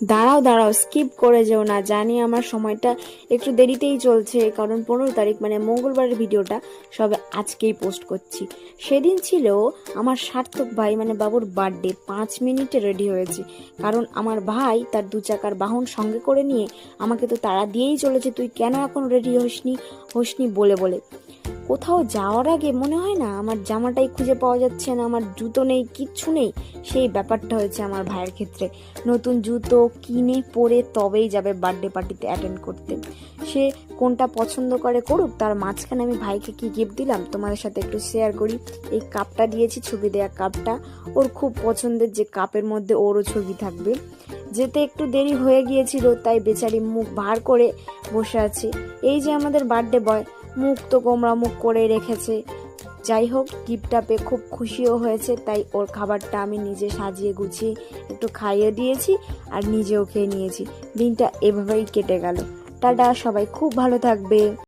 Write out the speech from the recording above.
দাঁড়াও দাঁড়াও, স্কিপ করে যেও না। জানি আমার সময়টা একটু দেরিতেই চলছে, কারণ 15 তারিখ মানে মঙ্গলবারের ভিডিওটা সবে আজকেই পোস্ট করছি। সেদিন ছিল আমার সার্থক ভাই মানে বাবুর বার্থডে। 5 মিনিটে রেডি হয়েছি, কারণ আমার ভাই তার 2 চাকার বাহন সঙ্গে করে নিয়ে আমাকে তো তাড়া দিয়েই চলেছে, তুই কেন এখন রেডি হসনি হসনি বলে বলে। কোথাও যাওয়ার আগে মনে হয় না আমার জামাটাই খুঁজে পাওয়া যাচ্ছে না, আমার জুতো নেই, কিচ্ছু নেই। সেই ব্যাপারটা হয়েছে আমার ভাইয়ের ক্ষেত্রে। নতুন জুতো কিনে পরে তবেই যাবে বার্থডে পার্টিতে অ্যাটেন্ড করতে। সে কোনটা পছন্দ করে করুক, তার মাঝখানে আমি ভাইকে কি গিফট দিলাম তোমাদের সাথে একটু শেয়ার করি। এই কাপটা দিয়েছি, ছবি দেয়া কাপটা, ওর খুব পছন্দের, যে কাপের মধ্যে ওরও ছবি থাকবে। যেতে একটু দেরি হয়ে গিয়েছিল, তাই বেচারি মুখ ভার করে বসে আছে। এই যে আমাদের বার্থডে বয়, মুখ তো গোমরা মুখ করে রেখেছে। যাই হোক, গিফটটা পেয়ে খুব খুশিও হয়েছে, তাই ওর খাবারটা আমি নিজে সাজিয়ে গুছিয়ে একটু খাইয়ে দিয়েছি আর নিজেও খেয়ে নিয়েছি। দিনটা এভাবেই কেটে গেল। টাটা, সবাই খুব ভালো থাকবে।